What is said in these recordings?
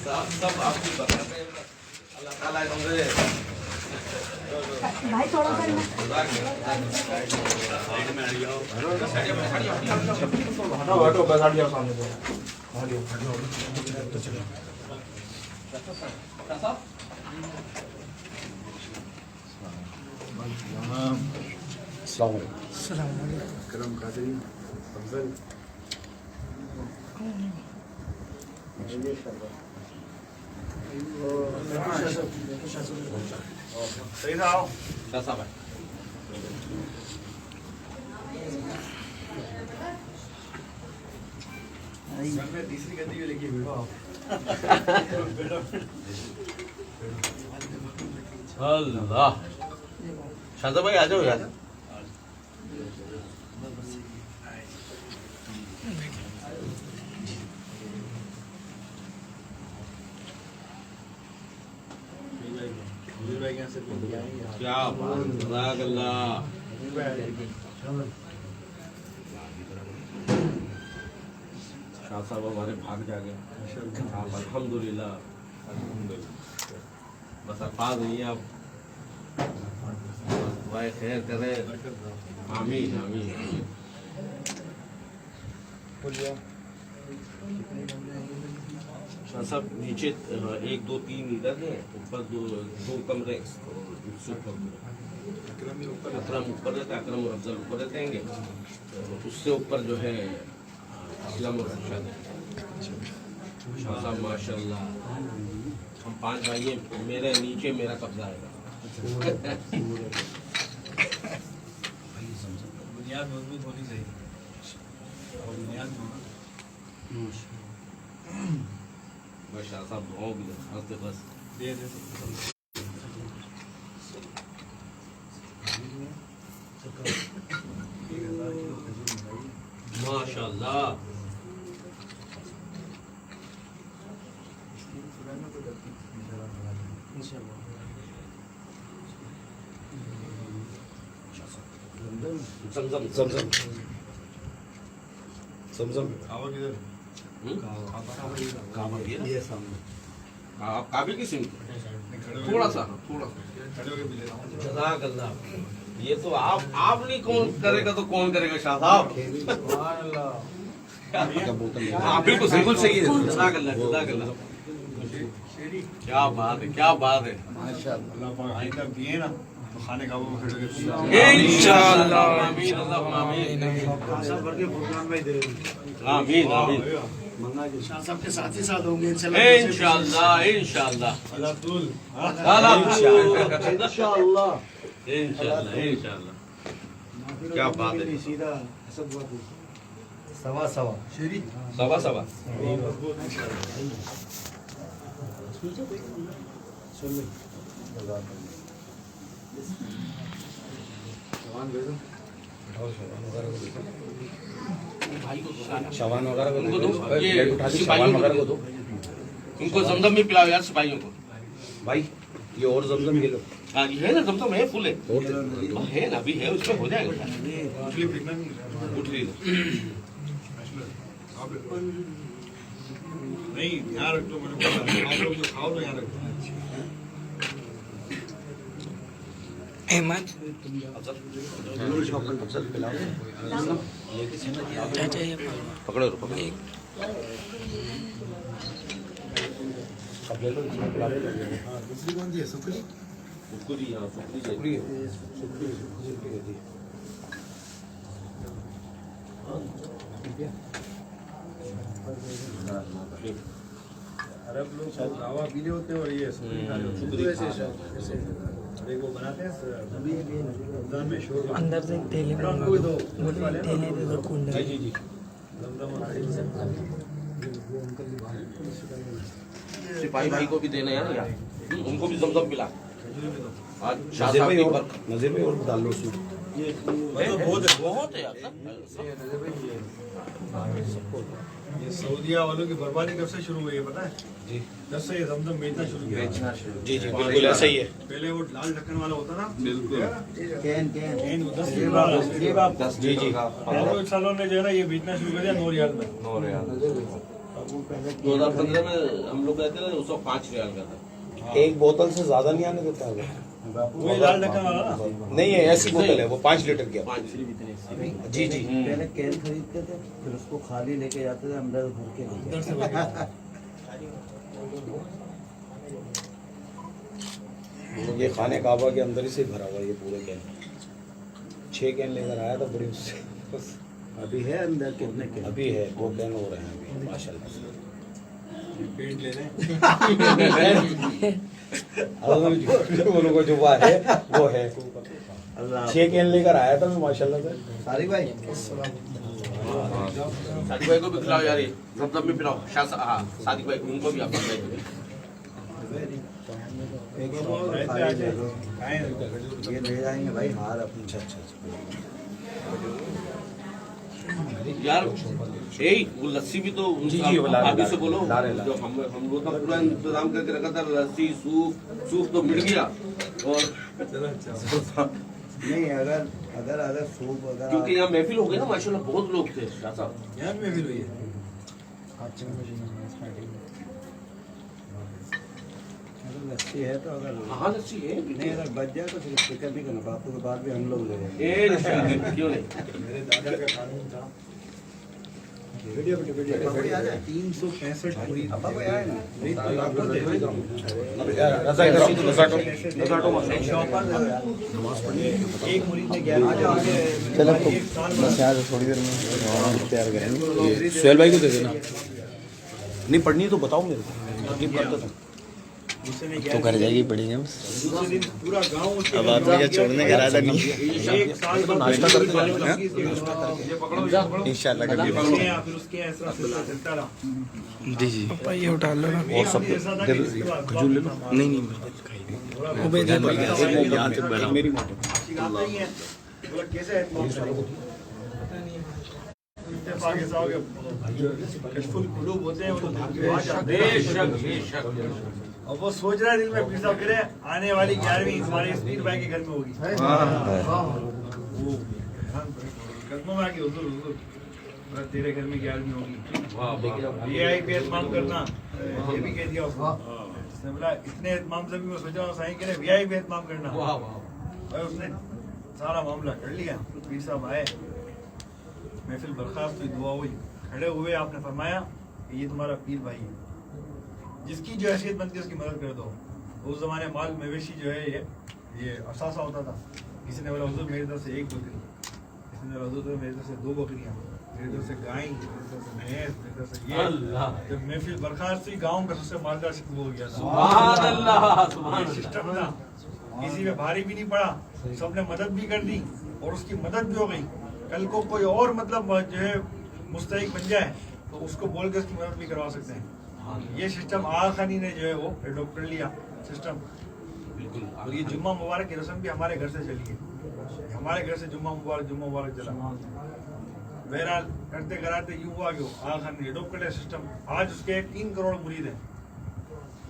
सब आपकी बरकत है। अल्लाह ताला इन्होंने भाई थोड़ा सा हटाओ हटाओ बस हट जाओ सामने से हट जाओ तो चलो अस्सलाम वालेकुम करम कादरी अफजल सही था आओ साहब मैं तीसरी गद्दी भी लेके बैठो अल्लाह शाहज़ाद भाई आ जाओ यार। क्या बात अल्लाह शाह साहब हमारे भाग जागे आप अल्हम्दुलिल्लाह बस अल्फाज नहीं है आप भाई खैर करे आमीन आमीन शाह साहब नीचे 1 2 3 इधर है ऊपर दो कमरे अकरम ऊपर रहता है अकरम और अफजल ऊपर रहेंगे उससे ऊपर जो है असलम और अरशद शाह साहब माशाल्लाह हम 5 भाई हैं मेरे नीचे मेरा कब्जा है बुनियाद मजबूत होनी चाहिए और बुनियाद बस शाह साहब दुआओं की दरख्वास्त है बस दे माशाल्लाह समझम आवा किधर ये सामने आप काबिल की सिम थोड़ा सा खड़े होके मिले जज़ाक अल्लाह ये तो आप नहीं कौन करेगा तो कौन करेगा शाह साहब हाँ बिल्कुल सही है जज़ाक अल्लाह क्या बात है अल्लाह पाक आई तक दिए ना तो खाने का वो खड़े होके इंशाअल्लाह आमीन अल्लाह आमीन आमीन आमीन शाह साहब के साथ ही साथ होंगे इंशाअल्लाह अल्लाह तुल इंशाअल्लाह क्या बात है सीधा सवा शेरी सवा शवान वगैरह को उनको दो ये शवान वगैरह को दो इनको जमजम में पिलाओ यार सिपाहियों को भाई ये और जमजम ये लो हाँ ये है ना जमजम है फुल है है ना अभी है उसमें हो जाएगा उठ ली नहीं यहाँ रख दो मैंने बोला आप लोग जो खाओ तो यहाँ रख दो अहमद पकड़ो दूसरी कौन सी है सुकली सुकरी हाँ सुकरी अरब लोग दावा पीले होते हैं और ये सुकरी खा रहे होते हैं एक वो बनाते हैं रमजान में शोर अंदर से तेले में उनको भी दो बोले तेले दे दो कुंड जी रमजान और सिपाही भाई को भी देना है ना यार उनको भी जमजम पिला आज शाह नजीर साहब भाई की और बरकत नजीर भाई और डाल लो उसमें बहुत है यार ये सऊदिया वालों की बर्बादी कब से शुरू हुई है पता है जी जब से ये जमजम बेचना शुरू किया जी बिल्कुल ऐसा ही है पहले वो लाल ढक्कन वाला होता ना बिल्कुल कैन वो 10 जी जी सालों ने जो है ना ये बेचना शुरू कर दिया 9 रियाल में वो पहले 2015 में हम लोग गए थे ना, उसको 5 रियाल का था। एक बोतल से ज्यादा नहीं आने देता है वही लाल ढक्कन वाला ना। नहीं है, ऐसी बोतल है वो 5 लीटर की है। 5 जी जी पहले कैन खरीदते थे, फिर उसको खाली लेके जाते थे, अंदर भर के ये खाने काबा के अंदर ही से भरा हुआ ये पूरे कैन। 6 कैन लेकर आया था बड़ी उससे बस। अभी है अंदर कितने के? अभी है 2 कैन हो रहे हैं अभी माशाल्लाह से। पेंट ले लें। बोलो को जो है वो है। अल्लाह 6 कैन लेकर आया था मैं माशाल्लाह से। सारिक भाई सादिक भाई को भी खिलाओ यार, ये सब में पिलाओ। हाँ सादिक भाई उनको भी आप बताइए। एक ये ले जाएंगे भाई हार अपनी। अच्छा यार यही वो लस्सी भी तो जी, वो ला रहे, भाभी से बोलो, ला रहे। जो हम लोग का पूरा इंतजाम करके रखा था, लस्सी सूप तो मिल गया। और नहीं अगर सूप अगर क्योंकि यहाँ महफिल हो गई ना माशाल्लाह, बहुत लोग थे शाह साहब। यहाँ में भी हुई है। अगर लस्सी है तो अगर हाँ लस्सी है नहीं अगर बच जाए तो फिर फिक्र नहीं करना, बापू के बाद भी हम लोग ले जाएंगे। क्यों नहीं। मेरे दादा का कानून था। वीडियो 365 पूरी नहीं तो आपको दे देगा। एक मुरीद ने 11 चलो बस यार थोड़ी देर में तैयार करेंगे। सुहेल भाई को दे देना। नहीं पढ़नी तो बताओ मेरे को, तकलीफ करता था। तो घर जाएगी पड़ेंगे बस। दूसरे दिन पूरा गांव अब आपने क्या छोड़ने का इरादा नहीं है। एक साल बाद नाश्ता करते हैं। इंशाल्लाह कभी फिर उसके ऐसा सिलसिला चलता रहा। जी जी पापा ये उठा लो ना। और सब खजूर ले लो। नहीं नहीं वो भेज दे मेरी मोटर कैसे इत्तेफाक ऐसा हो गया, कशफुल कुलूब होते हैं वो तो बेशक। और वो सोच रहा है दिल में पीर साहब करे आने वाली 11वीं हमारे स्पीड भाई के घर में होगी। वो कदमों में आके हुजूर बस तेरे घर में 11वीं होगी। ये आई पे एहतमाम करना, ये भी कह दिया उसको। उसने बोला इतने एहतमाम से भी मैं सोचा हूँ साईं कह रहे वीआई पे एहतमाम करना। भाई उसने सारा मामला कर लिया। पीर साहब आए, महफिल बर्खास्त हुई, दुआ हुई, खड़े हुए, आपने फरमाया कि ये तुम्हारा पीर भाई है, जिसकी जो हैसियत बनती है उसकी मदद कर दो। उस जमाने माल मवेशी जो है ये असासा होता था। किसी ने बोला हुजूर मेरी तरफ से 1 बकरी, किसी ने बोला हुजूर मेरी तरफ से 2 बकरियां, मेरी तरफ से गाय, मेरी तरफ से भैंस, मेरी तरफ से ये। जब महफिल बर्खास्त हुई गाँव का सबसे मालदार शख्स हो गया। सुभान अल्लाह, ये सिस्टम था, किसी पे भारी भी नहीं पड़ा, सबने मदद भी कर दी और उसकी मदद भी हो गई। कल को कोई और मतलब जो है मुस्तहिक बन जाए तो उसको बोल के उसकी मदद भी करवा सकते हैं। ये सिस्टम आगा खानी ने जो है वो एडॉप्ट कर लिया सिस्टम। और ये जुम्मा मुबारक की रस्म भी हमारे घर से चली है। हमारे घर से जुम्मा मुबारक चला। बहरहाल करते कराते यूँ हुआ कि आगा खान ने एडॉप्ट कर लिया सिस्टम। आज उसके 3 करोड़ मुरीद हैं।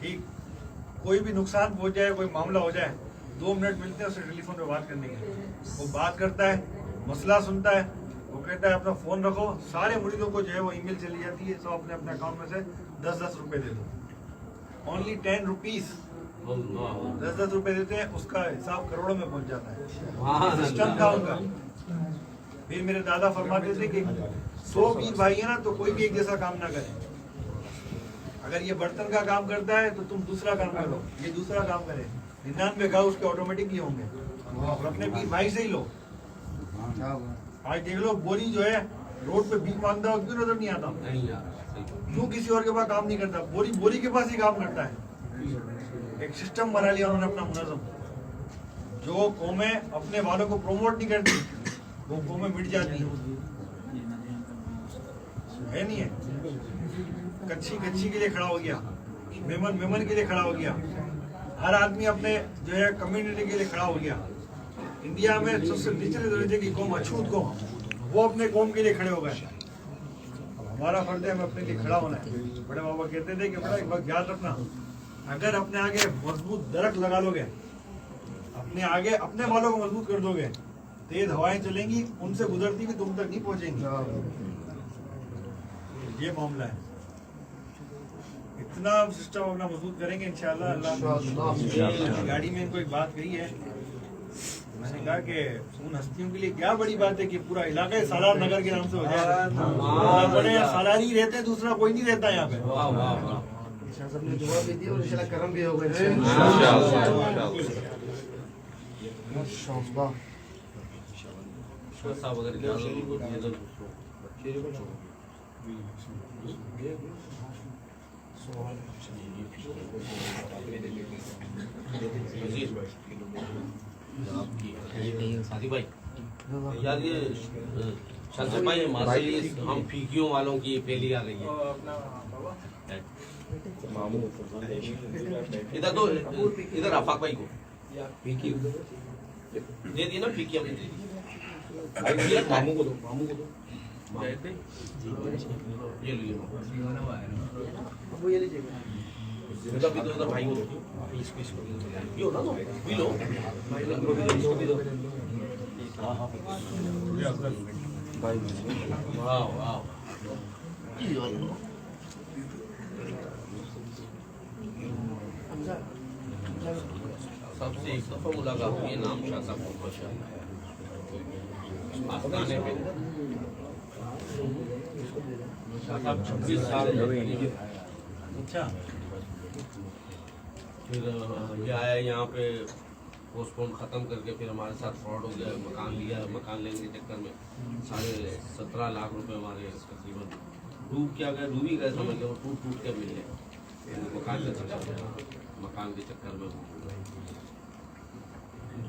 ठीक, कोई भी नुकसान पहुंच जाए, कोई मामला हो जाए, 2 मिनट मिलते हैं उससे टेलीफोन पे बात करने के लिए। वो बात करता है, मसला सुनता है, वो कहता है अपना फोन रखो। सारे मुरीदों को जो है वो ईमेल चली जाती है, सब अपने अपने अकाउंट में से 10-10 रुपए दे दो। ओनली 10 रुपीज, 10-10 रुपए देते हैं, उसका हिसाब करोड़ों में पहुंच जाता है। सिस्टम था उनका। फिर मेरे दादा फरमाते थे कि 100 पीर भाई है ना तो कोई भी एक जैसा काम ना करे। अगर ये बर्तन का काम करता है तो तुम दूसरा काम करो, ये दूसरा काम करे। 99 गाँव उसके ऑटोमेटिकली होंगे। अपने पीर भाई से ही लो। आज देख लो बोरी जो है रोड पे भीख मांगता हो, क्यों नजर नहीं आता? क्यों किसी और के पास काम नहीं करता? बोरी के पास ही काम करता है। एक सिस्टम बना लिया उन्होंने अपना मुनज़्ज़म। जो कौमें अपने वालों को प्रमोट नहीं करती वो कौमें मिट जाती है नहीं है? कच्ची के लिए खड़ा हो गया, मेमन के लिए खड़ा हो गया, हर आदमी अपने जो है कम्युनिटी के लिए खड़ा हो गया। इंडिया में सबसे निचले दर्जे की कौम, अछूत कौम, वो अपने कौम के लिए खड़े हो गए। हमारा फर्ज है हमें अपने लिए खड़ा होना है। बड़े बाबा कहते थे कि बड़ा एक बात याद रखना, अगर अपने आगे मजबूत दरख्त लगा लोगे, अपने आगे अपने वालों को मजबूत कर दोगे, तेज हवाएं चलेंगी, उनसे गुजरती भी तुम तक नहीं पहुंचेंगी। ये मामला है। इतना सिस्टम अपना मजबूत करेंगे इंशाल्लाह अल्लाह। गाड़ी में कोई बात कही है, मैंने कहा कि उन हस्तियों के लिए क्या बड़ी बात है कि पूरा इलाका सालार नगर के नाम से हो जाए। बड़े सालार ही रहते हैं, दूसरा कोई नहीं रहता यहाँ पे। सबने दुआ भी दी और इंशाल्लाह करम भी होगा इंशाल्लाह। साहब अगर साथी भाई यार ये शादी भाई माशाल्लाह हम फीकियों वालों की पहली आ रही है। इधर तो इधर आफाक भाई को फीकी दे दी ना, फीकी हमने दे दी। मामू को दो, मामू को दो। ये लो ये लीजिए। इधर भी दो, इधर भाई को दो। इसको इसको ये हो ना तो भी लो। इसको भी दो। हाँ हाँ भाई वाह वाह। सबसे एक दफा मुलाकात हुई है, नाम शाह साहब को माशाल्लाह आस्ताने पे। शाह साहब 26 साल अच्छा फिर ये आया यहाँ पे, पोस्टपोन ख़त्म करके फिर हमारे साथ फ्रॉड हो गया। मकान लिया, मकान लेने के चक्कर में 17.5 लाख रुपए हमारे तकरीबन डूब क्या गए, डूब ही गए समझ लो। टूट टूट के मिले मकान के चक्कर में, मकान के चक्कर में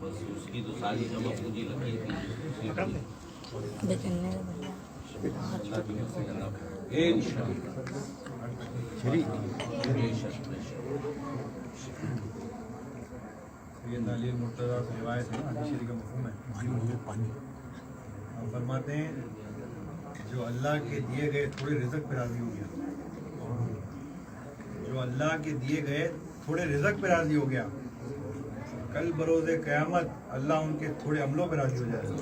बस उसकी तो सारी जमा पूंजी लगी थी। ये तालील मुर्तज़ा से रिवायत है ना, हदीस शरीफ का मफ़हूम है। हम फरमाते हैं जो अल्लाह के दिए गए थोड़े रिज़्क़ पे राज़ी हो गया, जो अल्लाह के दिए गए थोड़े रिज़्क़ पे राज़ी हो गया, कल बरोज़े क़यामत अल्लाह उनके थोड़े अमलों पे राज़ी हो जाएगा।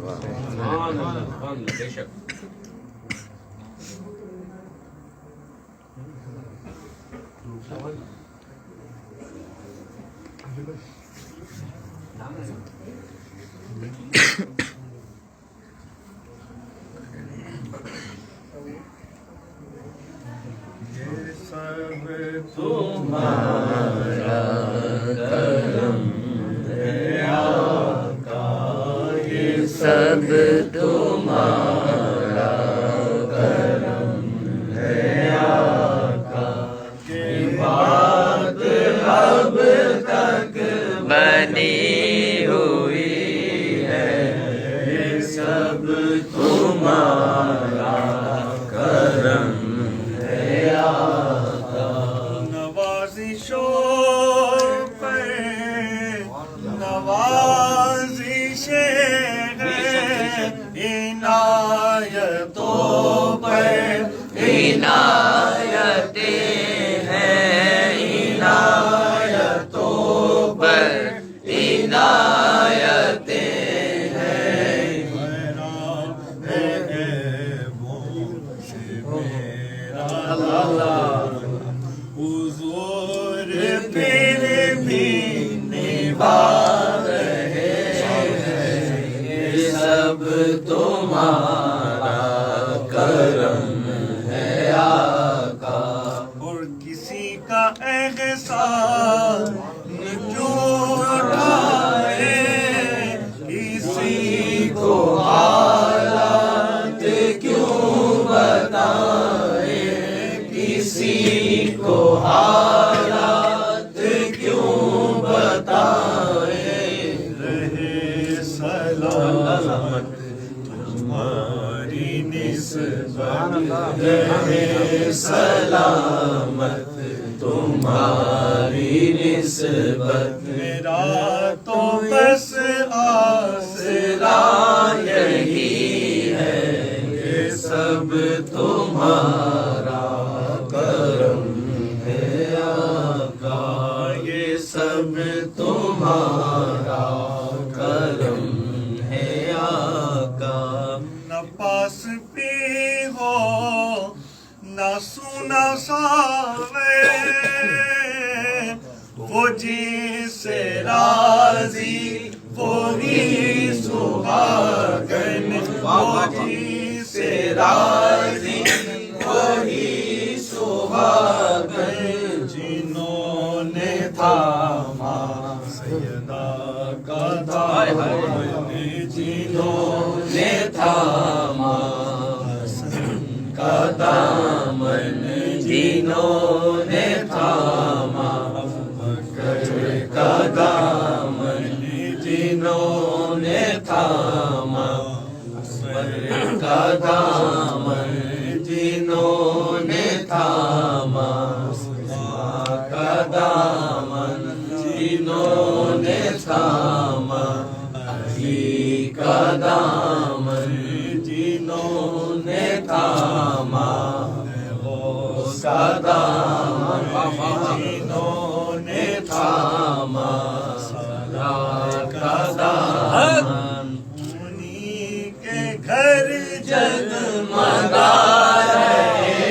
बेशक ये सब तुम्हारा करम है आका, ये सब तुम्हारा करम है आका, की बात अब तक बनी हुई है, ये सब तुम्हारा करम है आका। नवाज़िशों पे नवाज़िशें हैं, इनायतों पे इनायतें हैं, इनायतों पर इनायतें हैं। हुज़ूर फिर भी निभा रहे हैं, ये सब तुम्हारा करम है आका। और किसी का एहसान जो उठाए, किसी को हालात क्यों बताए, किसी को हालात क्यों बताए, रहे सलामत तुम्हारी निस्बत, रहे सलामत तुम्हारी निस्बत। मेरा तो बस आसरा यही है, ये सब तुम्हारा करम है आका, ये सब तुम्हारा करम है आका। न पास भी हो न सुना सावे, जिससे राजी वो ही सुहागन, वो जिससे राजी वो ही सुहागन, जिन्होंने थामा सैयदा का दामन, जिन्होंने थामा का दामन, जिन्होंने थामा का दामन, जिन्होंने थामा का दामन, जिन्होंने थामा का दामन, जिन्होंने थामा का दामन, जिन्होंने थामा का दामन, जिन्होंने थामा का दामन, उन्हीं के घर जगमगा रहे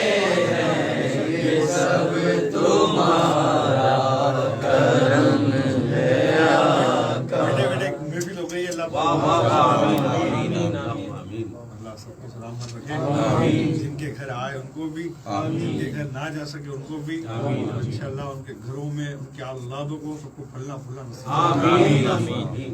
हैं, ये सब तुम्हारा करम है। बेटे बेटे महफिल हो गई, अल्लाह सबको सलामत रखे, जिनके घर आए उनको भी, जिनके घर ना जा सके उनको भी, इंशाअल्लाह उनके घरों में उनके औलादों को सबको फलना फूलना नसीब। आमीन आमीन।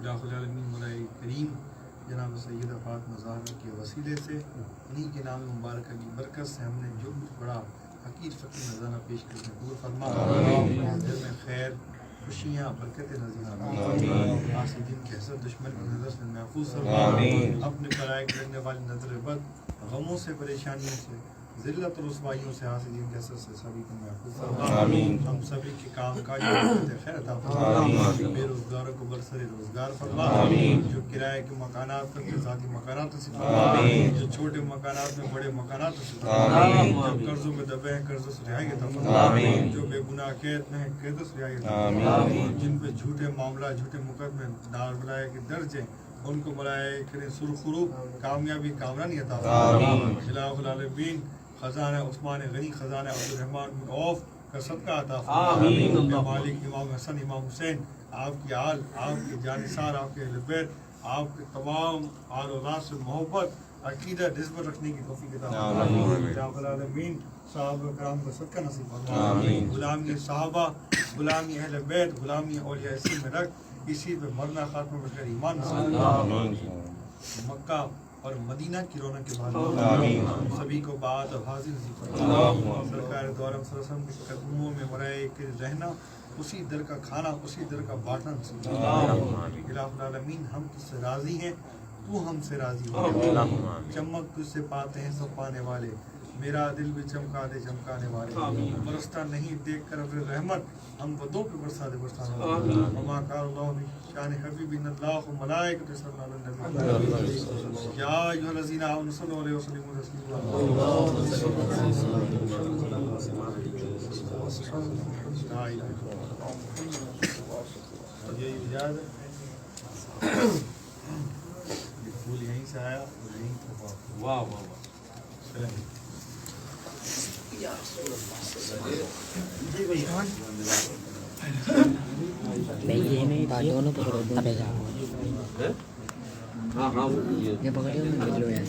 इलाहुल आलमीन मौलाए करीम जनाब सैयदा फातिमा ज़हरा के वसीले से उन्हीं के नाम मुबारक की बरकत से हमने जो कुछ बड़ा हकीर फ़कीर नज़ारा पेश करके दूर फरमा, दिल में खैर खुशियाँ बरकतें नज़ीर हासिदीन के हसद दुश्मन की नज़र से महफूज फरमा, अपने पराए करने वाली नज़र बद गमों से परेशानियों से ज़िल्लत और रुसवाइयों से हासिदीन के असर से सभी को महफूज फरमा। हम सभी के काम काज खैर अता फरमा, बेरोज़गारों को बरसरे रोज़गार फरमा, जो किराए के मकानात पर ज़ाती मकानात नसीब फरमा, जो छोटे मकानात में बड़े मकानात नसीब फरमा, जो कर्ज़ों में दबे हैं कर्ज़ों से रिहाई अता फरमा, जो बेगुनाह कैद में हैं कैदों से रिहाई अता फरमा, जिन पे झूठे मामला झूठे मुकदमे दार बलाए के दर्ज हैं उनको बुलाए करें सुरखुरूब कामयाबी कामरानी अता फरमा। इलाहुल आलमीन खजाना उस्मान गनी खजाना अब्दुर्रहमान बिन औफ का सदका अता फरमा। मालिक इमाम हसन इमाम हुसैन आपकी आल आपके जानिसार आपके अहले बैत आपके तमाम आल औलाद से मोहब्बत अकीदा निस्बत रखने की तौफीक अता फरमा। साहबा कराम का सदका नसीब फरमा। गुलामी सहाबा गुलामी अहले बैत गुलामी औलिया इसी में रख इसी पे मरना खात्मा में कर ईमान नसीब फरमा। मक्का और मदीना की रौनक के बाद सभी को बात और हाजिर नसीब फरमा। सरकार द्वारा सल्लल्लाहु के कदमों में मराए के रहना उसी दर का खाना उसी दर का बांटना नसीब फरमा। इलाहुल आलमीन हम तुझसे राजी हैं तू हमसे राजी हो। चमक तुझसे पाते हैं सब पाने वाले मेरा दिल भी चमका दे चमकाने वाले बरसता नहीं देख कर अपने रहमत हम बदों पे बरसा दे बरसाने वाले अमा क़ालल्लाहु बि शान हबीबिल्लाह व मलाइकतु सल्लल्लाहु अलैहि वसल्लम या अय्युहल्लज़ीना आमनु सल्लु अलैहि वसल्लम तस्लीमा। ये इजाज़त फूल यहीं से आया और यहीं वाह वाह वाह दोनों पकड़ो तबेगा हाँ हाँ ये पकड़ियो ना लो यार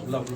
चलो